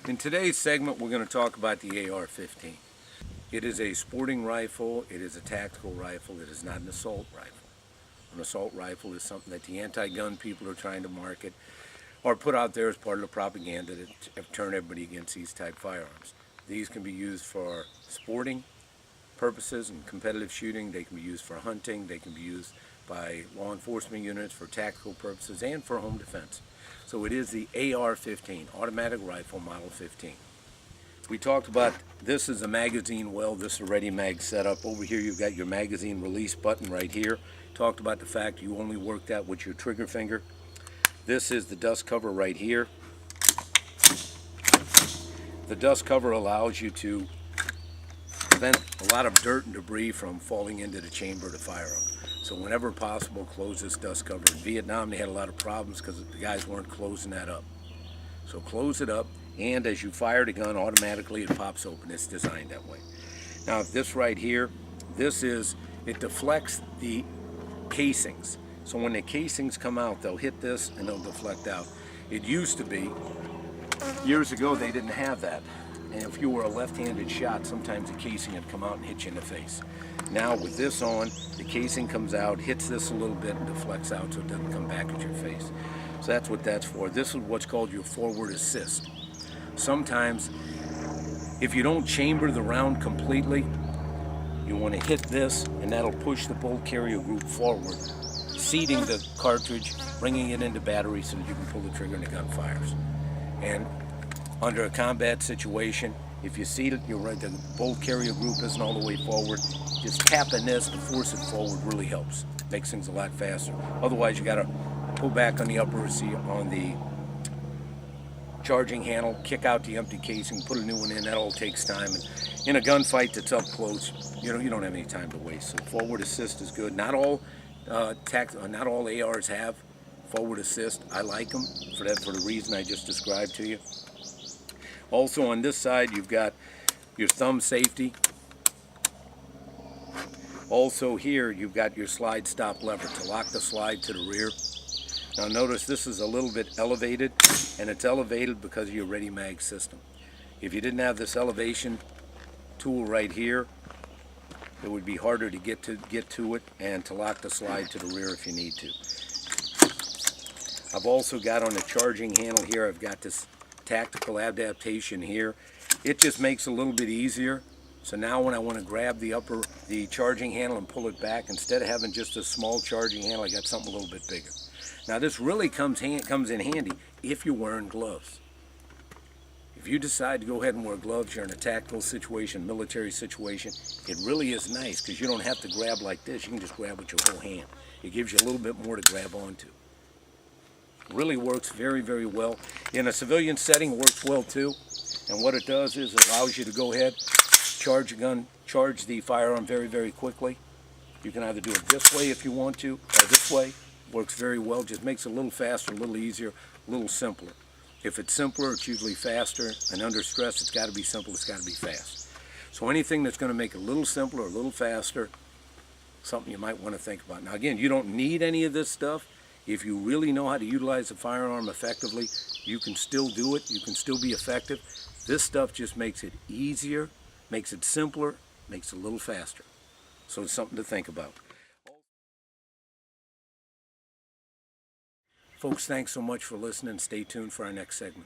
In today's segment, we're going to talk about the AR-15. It is a sporting rifle, it is a tactical rifle, it is not an assault rifle. An assault rifle is something that the anti-gun people are trying to market or put out there as part of the propaganda to turn everybody against these type firearms. These can be used for sporting purposes and competitive shooting. They can be used for hunting. They can be used by law enforcement units for tactical purposes and for home defense. So it is the AR-15, Automatic Rifle Model 15. We talked about this is a magazine well, this is a ready mag setup. Over here you've got your magazine release button right here. Talked about the fact you only work that with your trigger finger. This is the dust cover right here. The dust cover allows you to prevent a lot of dirt and debris from falling into the chamber of the firearm. So whenever possible, close this dust cover. In Vietnam, they had a lot of problems because the guys weren't closing that up. So close it up, and as you fire the gun, automatically it pops open. It's designed that way. Now this right here, it deflects the casings. So when the casings come out, they'll hit this and they'll deflect out. It used to be, years ago, they didn't have that. And if you were a left-handed shot, sometimes the casing would come out and hit you in the face. Now with this on, the casing comes out, hits this a little bit and deflects out so it doesn't come back at your face. So that's what that's for. This is what's called your forward assist. Sometimes, if you don't chamber the round completely, you want to hit this and that'll push the bolt carrier group forward, seating the cartridge, bringing it into battery so that you can pull the trigger and the gun fires. And under a combat situation, if you seat it, the bolt carrier group isn't all the way forward, just tapping this to force it forward really helps. Makes things a lot faster. Otherwise, you got to pull back on the upper seat on the charging handle, kick out the empty casing, put a new one in. That all takes time. And in a gunfight that's up close, you don't have any time to waste. So forward assist is good. Not all ARs have forward assist. I like them for the reason I just described to you. Also on this side, you've got your thumb safety. Also here, you've got your slide stop lever to lock the slide to the rear. Now notice this is a little bit elevated, and it's elevated because of your ready mag system. If you didn't have this elevation tool right here, it would be harder to get to it and to lock the slide to the rear if you need to. I've also got on the charging handle here, I've got this tactical adaptation here. It just makes it a little bit easier. So now when I want to grab the charging handle and pull it back, instead of having just a small charging handle, I got something a little bit bigger. Now this really comes in handy if you're wearing gloves. If you decide to go ahead and wear gloves, you're in a tactical situation, military situation, it really is nice because you don't have to grab like this. You can just grab with your whole hand. It gives you a little bit more to grab onto. Really works very, very well. In a civilian setting, it works well too. And what it does is it allows you to go ahead, charge the firearm very, very quickly. You can either do it this way if you want to, or this way. Works very well, just makes it a little faster, a little easier, a little simpler. If it's simpler, it's usually faster, and under stress, it's got to be simple, it's got to be fast. So anything that's going to make it a little simpler, a little faster, something you might want to think about. Now again, you don't need any of this stuff. If you really know how to utilize a firearm effectively, you can still do it, you can still be effective. This stuff just makes it easier, makes it simpler, makes it a little faster. So it's something to think about. Folks, thanks so much for listening. Stay tuned for our next segment.